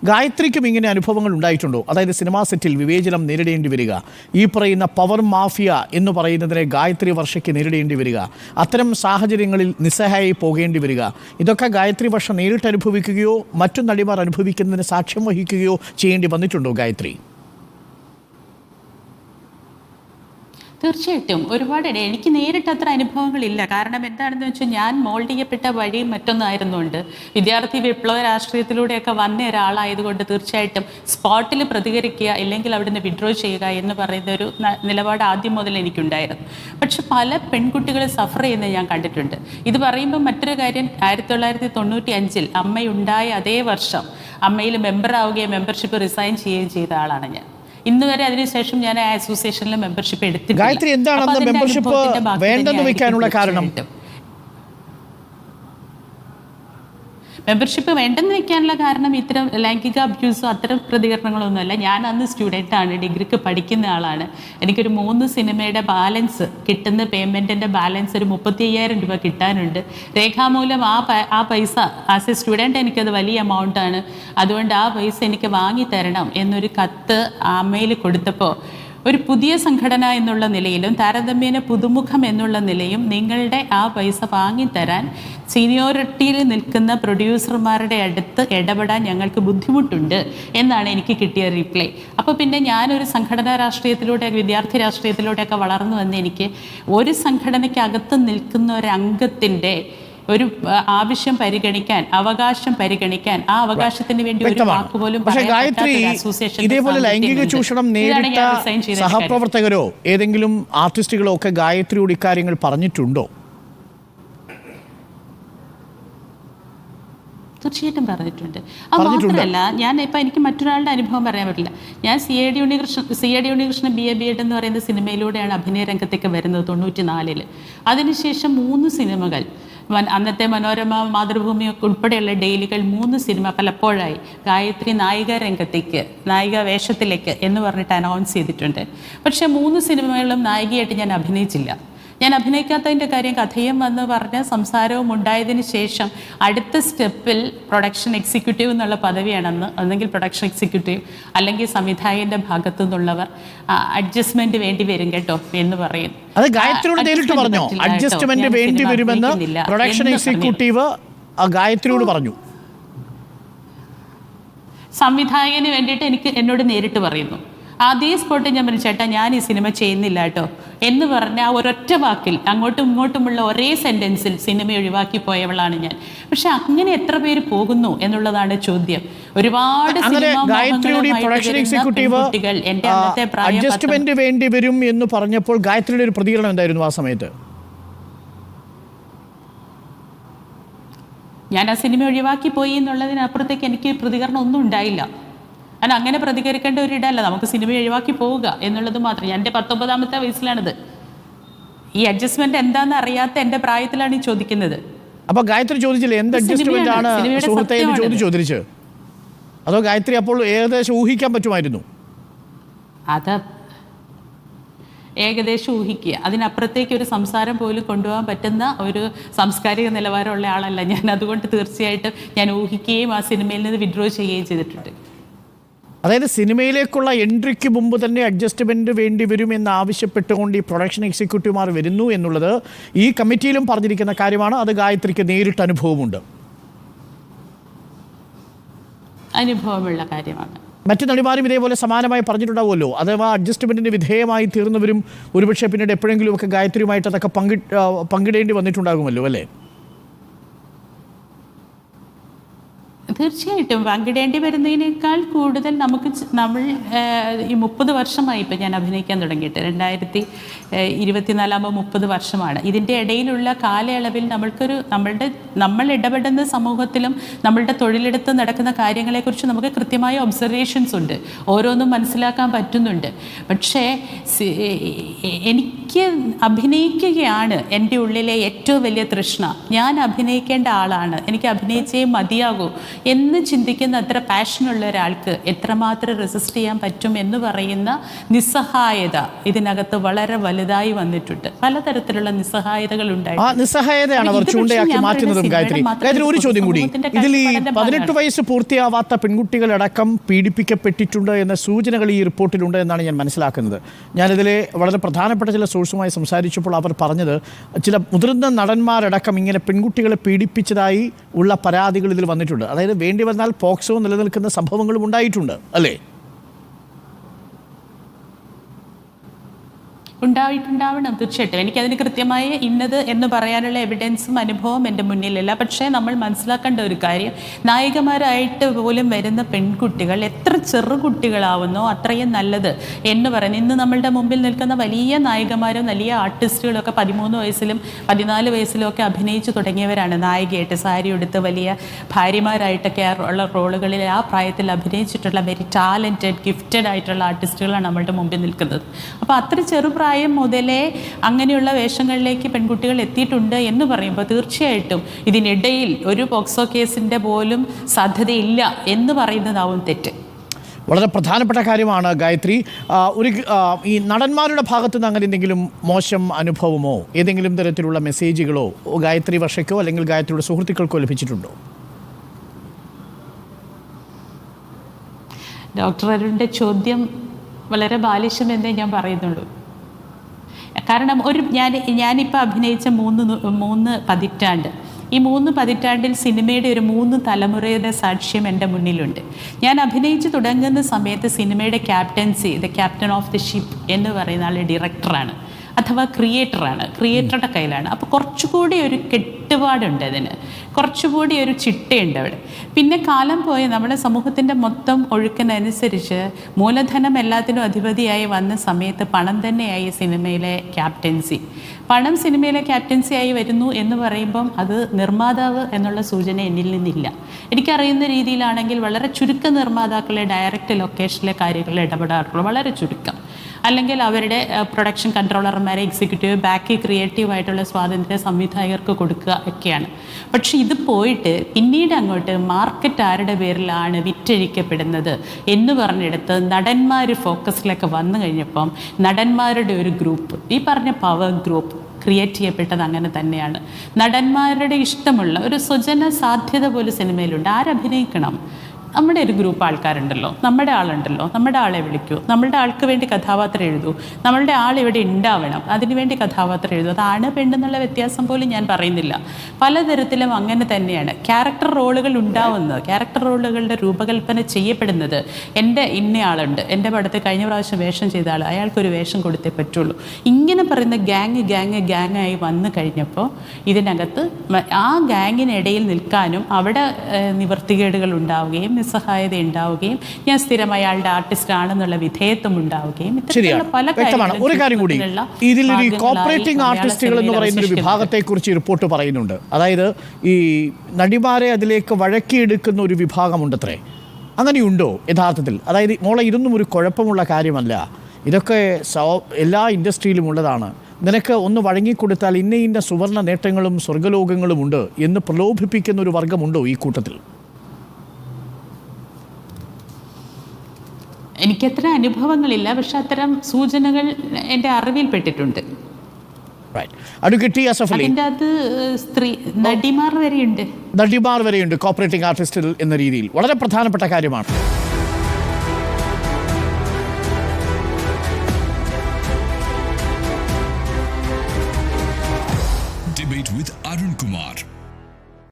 ഗായത്രിക്കും ഇങ്ങനെ അനുഭവങ്ങൾ ഉണ്ടായിട്ടുണ്ടോ? അതായത് സിനിമാ സെറ്റിൽ വിവേചനം നേരിടേണ്ടി വരിക, ഈ പറയുന്ന പവർ മാഫിയ എന്ന് പറയുന്നതിനെ ഗായത്രി വർഷയ്ക്ക് നേരിടേണ്ടി വരിക, അത്തരം സാഹചര്യങ്ങളിൽ നിസ്സഹായി പോകേണ്ടി വരിക, ഇതൊക്കെ ഗായത്രി വർഷ നേരിട്ട് അനുഭവിക്കുകയോ മറ്റു നടിമാർ അനുഭവിക്കുന്നതിന് സാക്ഷ്യം വഹിക്കുകയോ ചെയ്യേണ്ടി വന്നിട്ടുണ്ടോ ഗായത്രി? തീർച്ചയായിട്ടും ഒരുപാട് എനിക്ക് നേരിട്ട് അത്ര അനുഭവങ്ങളില്ല. കാരണം എന്താണെന്ന് വെച്ചാൽ ഞാൻ മോൾഡ് ചെയ്യപ്പെട്ട വഴി മറ്റൊന്നായിരുന്നുകൊണ്ട് വിദ്യാർത്ഥി വിപ്ലവ രാഷ്ട്രീയത്തിലൂടെയൊക്കെ വന്ന ഒരാളായതുകൊണ്ട് തീർച്ചയായിട്ടും സ്പോട്ടിൽ പ്രതികരിക്കുക ഇല്ലെങ്കിൽ അവിടുന്ന് വിഡ്രോ ചെയ്യുക എന്ന് പറയുന്ന ഒരു നിലപാട് ആദ്യം മുതൽ എനിക്കുണ്ടായിരുന്നു. പക്ഷെ പല പെൺകുട്ടികൾ സഫർ ചെയ്യുന്നത് ഞാൻ കണ്ടിട്ടുണ്ട്. ഇത് പറയുമ്പോൾ മറ്റൊരു കാര്യം, 1995 അമ്മയുണ്ടായ അതേ വർഷം അമ്മയിൽ മെമ്പറാവുകയും മെമ്പർഷിപ്പ് റിസൈൻ ചെയ്യുകയും ചെയ്ത ആളാണ് ഞാൻ. ഇന്ന് വരെ അതിനുശേഷം ഞാൻ അസോസിയേഷനിൽ മെമ്പർഷിപ്പ് എടുത്തിട്ടില്ല. ഗായത്രി, എന്താണ് മെമ്പർഷിപ്പ് വേണ്ടെന്ന് വെക്കാനുള്ള കാരണം? മെമ്പർഷിപ്പ് വേണ്ടെന്ന് വെക്കാനുള്ള കാരണം ഇത്തരം ലൈംഗിക അബ്യൂസോ അത്തരം പ്രതികരണങ്ങളൊന്നുമല്ല. ഞാൻ അന്ന് സ്റ്റുഡൻ്റാണ്, ഡിഗ്രിക്ക് പഠിക്കുന്ന ആളാണ്. എനിക്കൊരു 3 സിനിമയുടെ ബാലൻസ് കിട്ടുന്ന പേയ്മെൻറ്റിൻ്റെ ബാലൻസ് ഒരു 35,000 രൂപ കിട്ടാനുണ്ട്. രേഖാമൂലം ആ പൈസ ആസ് എ സ്റ്റുഡൻറ്റ് എനിക്കത് വലിയ എമൗണ്ടാണ്. അതുകൊണ്ട് ആ പൈസ എനിക്ക് വാങ്ങി തരണം എന്നൊരു കത്ത് അമ്മയിൽ കൊടുത്തപ്പോൾ ഒരു പുതിയ സംഘടന എന്നുള്ള നിലയിലും താരതമ്യേന പുതുമുഖം എന്നുള്ള നിലയും നിങ്ങളുടെ ആ പൈസ വാങ്ങിത്തരാൻ സീനിയോറിറ്റിയിൽ നിൽക്കുന്ന പ്രൊഡ്യൂസർമാരുടെ അടുത്ത് ഇടപെടാൻ ഞങ്ങൾക്ക് ബുദ്ധിമുട്ടുണ്ട് എന്നാണ് എനിക്ക് കിട്ടിയ റിപ്ലൈ. അപ്പോൾ പിന്നെ ഞാനൊരു സംഘടനാ രാഷ്ട്രീയത്തിലൂടെ വിദ്യാർത്ഥി രാഷ്ട്രീയത്തിലൂടെയൊക്കെ വളർന്നു വന്ന് എനിക്ക് ഒരു സംഘടനയ്ക്കകത്ത് നിൽക്കുന്ന ഒരു അംഗത്തിൻ്റെ ഒരു ആവശ്യം പരിഗണിക്കാൻ, അവകാശം പരിഗണിക്കാൻ, ആ അവകാശത്തിന് വേണ്ടി ഒരു വാക്കുപോലും ഇതേപോലെ ലൈംഗിക ചൂഷണം നേരിട്ട സഹപ്രവർത്തകരോ ഏതെങ്കിലും ആർട്ടിസ്റ്റുകളോ ഒക്കെ ഗായത്രിയോട് ഇക്കാര്യങ്ങൾ പറഞ്ഞിട്ടുണ്ടോ? തീർച്ചയായിട്ടും പറഞ്ഞിട്ടുണ്ട്. അത് മാത്രമല്ല, ഞാൻ ഇപ്പം എനിക്ക് മറ്റൊരാളുടെ അനുഭവം പറയാൻ പറ്റില്ല. ഞാൻ C A D Unnikrishnan BA എന്ന് പറയുന്ന സിനിമയിലൂടെയാണ് അഭിനയ രംഗത്തേക്ക് വരുന്നത് 94. അതിനുശേഷം 3 സിനിമകൾ, അന്നത്തെ മനോരമ, മാതൃഭൂമി ഉൾപ്പെടെയുള്ള ഡെയിലികൾ 3 സിനിമ പലപ്പോഴായി ഗായത്രി നായിക വേഷത്തിലേക്ക് എന്ന് പറഞ്ഞിട്ട് അനൗൺസ് ചെയ്തിട്ടുണ്ട്. പക്ഷേ 3 സിനിമകളിലും നായികയായിട്ട് ഞാൻ അഭിനയിച്ചില്ല. ഞാൻ അഭിനയിക്കാത്തതിൻ്റെ കാര്യം കഥയും എന്ന് പറഞ്ഞ സംസാരവും ഉണ്ടായതിന് ശേഷം അടുത്ത സ്റ്റെപ്പിൽ പ്രൊഡക്ഷൻ എക്സിക്യൂട്ടീവ് എന്നുള്ള പദവിയാണെന്ന്, അല്ലെങ്കിൽ പ്രൊഡക്ഷൻ എക്സിക്യൂട്ടീവ് അല്ലെങ്കിൽ സംവിധായകൻ്റെ ഭാഗത്തു നിന്നുള്ളവർ അഡ്ജസ്റ്റ്മെന്റ് വേണ്ടി വരും കേട്ടോ എന്ന് പറയും. അത് ഗായത്രിയോട് നേരിട്ട് പറഞ്ഞോ? അഡ്ജസ്റ്റ്മെന്റ് വേണ്ടി വരുമെന്ന് പ്രൊഡക്ഷൻ എക്സിക്യൂട്ടീവ് ഗായത്രിയോട് പറഞ്ഞു. സംവിധായകന് വേണ്ടിയിട്ട് എന്നോട് നേരിട്ട് പറയുന്നു. അതേ സ്പോട്ടിൽ ഞാൻ പറഞ്ഞു, ചേട്ടാ ഞാൻ ഈ സിനിമ ചെയ്യുന്നില്ല കേട്ടോ എന്ന് പറഞ്ഞ ആ ഒരൊറ്റ വാക്കിൽ അങ്ങോട്ടും ഇങ്ങോട്ടുമുള്ള ഒരേ സെൻറ്റൻസിൽ സിനിമ ഒഴിവാക്കി പോയവളാണ് ഞാൻ. പക്ഷെ അങ്ങനെ എത്ര പേര് പോകുന്നു എന്നുള്ളതാണ് ചോദ്യം. ഒരുപാട് അഡ്ജസ്റ്റ്മെന്റ് വേണ്ടി വരും എന്ന് പറഞ്ഞപ്പോൾ ഗായത്രിയുടെ ഒരു പ്രതികരണം എന്തായിരുന്നു ആ സമയത്ത്? ഞാൻ ആ സിനിമ ഒഴിവാക്കി പോയി എന്നുള്ളതിനപ്പുറത്തേക്ക് എനിക്ക് പ്രതികരണം ഒന്നും ഉണ്ടായില്ല. അല്ല, അങ്ങനെ പ്രതികരിക്കേണ്ട ഒരു ഇടമല്ല, നമുക്ക് സിനിമ ഒഴിവാക്കി പോവുക എന്നുള്ളത് മാത്രം. എൻ്റെ 19ാമത്തെ വയസ്സിലാണിത്. ഈ അഡ്ജസ്റ്റ്മെന്റ് എന്താണെന്ന് അറിയാത്ത എൻ്റെ പ്രായത്തിലാണ് ഈ ചോദിക്കുന്നത്. അപ്പോൾ ഗായത്രി ചോദിച്ചില്ലേ എന്ത് അഡ്ജസ്റ്റ്മെന്റ് ആണ് സുഹൃത്തെ എന്ന് ചോദിച്ചു? അതോ ഗായത്രി അപ്പോൾ ഏകദേശം ഊഹിക്കാൻ പറ്റുമായിരുന്നു? അത് ഏകദേശം ഊഹിക്കുക, അതിനപ്പുറത്തേക്ക് ഒരു സംസാരം പോലും കൊണ്ടുപോകാൻ പറ്റുന്ന ഒരു സാംസ്കാരിക നിലവാരമുള്ള ആളല്ല ഞാൻ. അതുകൊണ്ട് തീർച്ചയായിട്ടും ഞാൻ ഊഹിക്കുകയും ആ സിനിമയിൽ നിന്ന് വിഡ്രോ ചെയ്യുകയും ചെയ്തിട്ടുണ്ട്. അതായത് സിനിമയിലേക്കുള്ള എൻട്രിക്ക് മുമ്പ് തന്നെ അഡ്ജസ്റ്റ്മെൻറ്റ് വേണ്ടി വരുമെന്ന് ആവശ്യപ്പെട്ടുകൊണ്ട് ഈ പ്രൊഡക്ഷൻ എക്സിക്യൂട്ടീവുമാർ വരുന്നു എന്നുള്ളത് ഈ കമ്മിറ്റിയിലും പറഞ്ഞിരിക്കുന്ന കാര്യമാണ്. അത് ഗായത്രിക്ക് നേരിട്ട് അനുഭവമുണ്ട്, അനുഭവമുള്ള കാര്യമാണ്. മറ്റു നടിമാരും ഇതേപോലെ സമാനമായി പറഞ്ഞിട്ടുണ്ടാവുമല്ലോ. അഥവാ അഡ്ജസ്റ്റ്മെൻറ്റിന് വിധേയമായി തീർന്നവരും ഒരുപക്ഷെ പിന്നീട് എപ്പോഴെങ്കിലുമൊക്കെ ഗായത്രിയുമായിട്ട് അതൊക്കെ പങ്കിടേണ്ടി വന്നിട്ടുണ്ടാകുമല്ലോ അല്ലേ? തീർച്ചയായിട്ടും പങ്കിടേണ്ടി വരുന്നതിനേക്കാൾ കൂടുതൽ നമ്മൾ ഈ 30 വർഷമായി ഇപ്പം ഞാൻ അഭിനയിക്കാൻ തുടങ്ങിയിട്ട് 2024 30 വർഷമാണ്. ഇതിൻ്റെ ഇടയിലുള്ള കാലയളവിൽ നമ്മൾ ഇടപെടുന്ന സമൂഹത്തിലും നമ്മളുടെ തൊഴിലെടുത്ത് നടക്കുന്ന കാര്യങ്ങളെക്കുറിച്ച് നമുക്ക് കൃത്യമായ ഒബ്സർവേഷൻസ് ഉണ്ട്, ഓരോന്നും മനസ്സിലാക്കാൻ പറ്റുന്നുണ്ട്. പക്ഷേ എനിക്ക് അഭിനയിക്കുകയാണ് എൻ്റെ ഉള്ളിലെ ഏറ്റവും വലിയ തൃഷ്ണ. ഞാൻ അഭിനയിക്കേണ്ട ആളാണ്, എനിക്ക് അഭിനയിച്ചേ മതിയാകൂ എന്ന് ചിന്തിക്കുന്ന അത്ര പാഷനുള്ള ഒരാൾക്ക് എത്രമാത്രം റെസിസ്റ്റ് ചെയ്യാൻ പറ്റും എന്ന് പറയുന്ന നിസ്സഹായത ഇതിനകത്ത് വളരെ വലുതായി വന്നിട്ടുണ്ട്. പലതരത്തിലുള്ള നിസ്സഹായതകൾ ഉണ്ടായി. ആ നിസ്സഹായതയാണ് അവർ ചൂണ്ടയാക്കി മാറ്റുന്നതും. ഗായത്രി, ഒരു ചോദ്യം കൂടി. ഇതിൽ ഈ 18 വയസ്സ് പൂർത്തിയാവാത്ത പെൺകുട്ടികളടക്കം പീഡിപ്പിക്കപ്പെട്ടിട്ടുണ്ട് എന്ന സൂചനകൾ ഈ റിപ്പോർട്ടിലുണ്ട് എന്നാണ് ഞാൻ മനസ്സിലാക്കുന്നത്. ഞാനിതിലെ വളരെ പ്രധാനപ്പെട്ട ചില സോഴ്സുമായി സംസാരിച്ചപ്പോൾ അവർ പറഞ്ഞത് ചില മുതിർന്ന നടന്മാരടക്കം ഇങ്ങനെ പെൺകുട്ടികളെ പീഡിപ്പിച്ചതായി ഉള്ള പരാതികൾ ഇതിൽ വന്നിട്ടുണ്ട്. അതായത് വേണ്ടി വന്നാൽ പോക്സോ നിലനിൽക്കുന്ന സംഭവങ്ങളും ഉണ്ടായിട്ടുണ്ട്, അല്ലേ? ഉണ്ടാവണം, തീർച്ചയായിട്ടും. എനിക്കതിന് കൃത്യമായ ഇന്നത് എന്ന് പറയാനുള്ള എവിഡൻസും അനുഭവം എൻ്റെ മുന്നിലില്ല. പക്ഷേ നമ്മൾ മനസ്സിലാക്കേണ്ട ഒരു കാര്യം, നായികമാരായിട്ട് പോലും വരുന്ന പെൺകുട്ടികൾ എത്ര ചെറുകുട്ടികളാവുന്നോ അത്രയും നല്ലത് എന്ന് പറയുന്നത്. ഇന്ന് നമ്മളുടെ മുമ്പിൽ നിൽക്കുന്ന വലിയ നായികമാരും വലിയ ആർട്ടിസ്റ്റുകളൊക്കെ 13 വയസ്സിലും 14 വയസ്സിലും ഒക്കെ അഭിനയിച്ചു തുടങ്ങിയവരാണ്. നായികയായിട്ട് സാരി എടുത്ത് വലിയ ഭാര്യമാരായിട്ടൊക്കെ ഉള്ള റോളുകളിൽ ആ പ്രായത്തിൽ അഭിനയിച്ചിട്ടുള്ള വെരി ടാലൻറ്റഡ് ഗിഫ്റ്റഡ് ആയിട്ടുള്ള ആർട്ടിസ്റ്റുകളാണ് നമ്മളുടെ മുമ്പിൽ നിൽക്കുന്നത്. അപ്പോൾ അത്ര ചെറുപ്രായം മുതലേ അങ്ങനെയുള്ള വേഷങ്ങളിലേക്ക് പെൺകുട്ടികൾ എത്തിയിട്ടുണ്ട് എന്ന് പറയുമ്പോൾ തീർച്ചയായിട്ടും ഇതിനിടയിൽ ഒരു പോക്സോ കേസിൻ്റെ പോലും സാധ്യതയില്ല എന്ന് പറയുന്നതാവും തെറ്റ്. വളരെ പ്രധാനപ്പെട്ട കാര്യമാണ് ഗായത്രി. ഈ നടന്മാരുടെ ഭാഗത്തു നിന്ന് അങ്ങനെ എന്തെങ്കിലും മോശം അനുഭവമോ ഏതെങ്കിലും തരത്തിലുള്ള മെസ്സേജുകളോ ഗായത്രി വർഷയ്ക്കോ അല്ലെങ്കിൽ ഗായത്രിയുടെ സുഹൃത്തുക്കൾക്കോ ലഭിച്ചിട്ടുണ്ടോ? ഡോക്ടർ അരുണിൻ്റെ ചോദ്യം വളരെ ബാലിശമെന്നേ ഞാൻ പറയുന്നുള്ളൂ. കാരണം ഞാനിപ്പോൾ അഭിനയിച്ച മൂന്ന് പതിറ്റാണ്ട്, ഈ 3 പതിറ്റാണ്ടിൽ സിനിമയുടെ ഒരു 3 തലമുറയുടെ സാക്ഷ്യം എൻ്റെ മുന്നിലുണ്ട്. ഞാൻ അഭിനയിച്ച് തുടങ്ങുന്ന സമയത്ത് സിനിമയുടെ captaincy, the captain of the ship എന്ന് പറയുന്ന ആൾ ഡയറക്ടറാണ്, അഥവാ ക്രിയേറ്ററുടെ കയ്യിലാണ്. അപ്പോൾ കുറച്ചുകൂടി ഒരു കെട്ടുപാടുണ്ട്, അതിന് കുറച്ചുകൂടി ഒരു ചിട്ടയുണ്ട് അവിടെ. പിന്നെ കാലം പോയ നമ്മുടെ സമൂഹത്തിൻ്റെ മൊത്തം ഒഴുക്കിനനുസരിച്ച് മൂലധനം എല്ലാത്തിനും അധിപതിയായി വന്ന സമയത്ത് പണം തന്നെയായി സിനിമയിലെ ക്യാപ്റ്റൻസി. പണം സിനിമയിലെ ക്യാപ്റ്റൻസി ആയി വരുന്നു എന്ന് പറയുമ്പം അത് നിർമ്മാതാവ് എന്നുള്ള സൂചന എന്നിൽ നിന്നില്ല. എനിക്കറിയുന്ന രീതിയിലാണെങ്കിൽ വളരെ ചുരുക്കം നിർമ്മാതാക്കളെ ഡയറക്റ്റ് ലൊക്കേഷനിലെ കാര്യങ്ങളിൽ ഇടപെടാറുള്ളൂ, വളരെ ചുരുക്കം. അല്ലെങ്കിൽ അവരുടെ പ്രൊഡക്ഷൻ കൺട്രോളർമാരെ എക്സിക്യൂട്ടീവ് ബാക്കി ക്രിയേറ്റീവായിട്ടുള്ള സ്വാതന്ത്ര്യം സംവിധായകർക്ക് കൊടുക്കുക ഒക്കെയാണ്. പക്ഷെ ഇത് പോയിട്ട് പിന്നീട് അങ്ങോട്ട് മാർക്കറ്റ് ആരുടെ പേരിലാണ് വിറ്റഴിക്കപ്പെടുന്നത് എന്ന് പറഞ്ഞെടുത്ത് നടന്മാർ ഫോക്കസിലൊക്കെ വന്നു കഴിഞ്ഞപ്പം നടന്മാരുടെ ഒരു ഗ്രൂപ്പ്, ഈ പറഞ്ഞ പവർ ഗ്രൂപ്പ് ക്രിയേറ്റ് ചെയ്യപ്പെട്ടത് അങ്ങനെ തന്നെയാണ്. നടന്മാരുടെ ഇഷ്ടമുള്ള ഒരു സ്വജന സാധ്യത പോലും സിനിമയിലുണ്ട്. ആരഭിനയിക്കണം? നമ്മുടെ ഒരു ഗ്രൂപ്പ് ആൾക്കാരുണ്ടല്ലോ, നമ്മുടെ ആളുണ്ടല്ലോ, നമ്മുടെ ആളെ വിളിക്കൂ, നമ്മളുടെ ആൾക്ക് വേണ്ടി കഥാപാത്രം എഴുതൂ, നമ്മളുടെ ആൾ ഇവിടെ ഉണ്ടാവണം, അതിനുവേണ്ടി കഥാപാത്രം എഴുതൂ. അത് ആണ് പെണ്ണെന്നുള്ള വ്യത്യാസം പോലും ഞാൻ പറയുന്നില്ല. പലതരത്തിലും അങ്ങനെ തന്നെയാണ് ക്യാരക്ടർ റോളുകൾ ഉണ്ടാവുന്നത്, ക്യാരക്ടർ റോളുകളുടെ രൂപകൽപ്പന ചെയ്യപ്പെടുന്നത്. എൻ്റെ ഇന്നയാളുണ്ട്, എൻ്റെ പടത്തിൽ കഴിഞ്ഞ പ്രാവശ്യം വേഷം ചെയ്ത ആൾ, അയാൾക്കൊരു വേഷം കൊടുത്തേ പറ്റുള്ളൂ. ഇങ്ങനെ പറയുന്ന ഗ്യാങ്ങായി വന്നു കഴിഞ്ഞപ്പോൾ ഇതിനകത്ത് ആ ഗ്യാങ്ങിനിടയിൽ നിൽക്കാനും അവിടെ നിവർത്തികേടുകൾ ഉണ്ടാവുകയും നിസ്സഹായത ഉണ്ടാവുകയും ഞാൻ സ്ഥിരം അയാളുടെ ആർട്ടിസ്റ്റ് ആണെന്നുള്ള വിധേയത്വം ഉണ്ടാവുകയും പല ഒരു കാര്യം കൂടി, ഇതിൽ ഈ കോപ്പറേറ്റിംഗ് ആർട്ടിസ്റ്റുകൾ എന്ന് പറയുന്ന ഒരു വിഭാഗത്തെ കുറിച്ച് റിപ്പോർട്ട് പറയുന്നുണ്ട്. അതായത് ഈ നടിമാരെ അതിലേക്ക് വഴക്കിയെടുക്കുന്ന ഒരു വിഭാഗമുണ്ടത്രേ. അങ്ങനെയുണ്ടോ യഥാർത്ഥത്തിൽ? അതായത് മോളെ, ഇതൊന്നും ഒരു കുഴപ്പമുള്ള കാര്യമല്ല, ഇതൊക്കെ എല്ലാ ഇൻഡസ്ട്രിയിലും ഉള്ളതാണ്, നിനക്ക് ഒന്ന് വഴങ്ങിക്കൊടുത്താൽ ഇന്ന സുവർണ നേട്ടങ്ങളും സ്വർഗ്ഗലോകങ്ങളും ഉണ്ട് എന്ന് പ്രലോഭിപ്പിക്കുന്ന ഒരു വർഗമുണ്ടോ ഈ കൂട്ടത്തിൽ? എനിക്കത്ര അനുഭവങ്ങളില്ല, പക്ഷെ അത്തരം സൂചനകൾ എൻ്റെ അറിവിൽപ്പെട്ടിട്ടുണ്ട്. അതിൻ്റെ അത് നടിമാർ വരെയുണ്ട് കോപ്പറേറ്റിംഗ് ആർട്ടിസ്റ്റിൽ എന്ന രീതിയിൽ. വളരെ പ്രധാനപ്പെട്ട കാര്യമാണ്.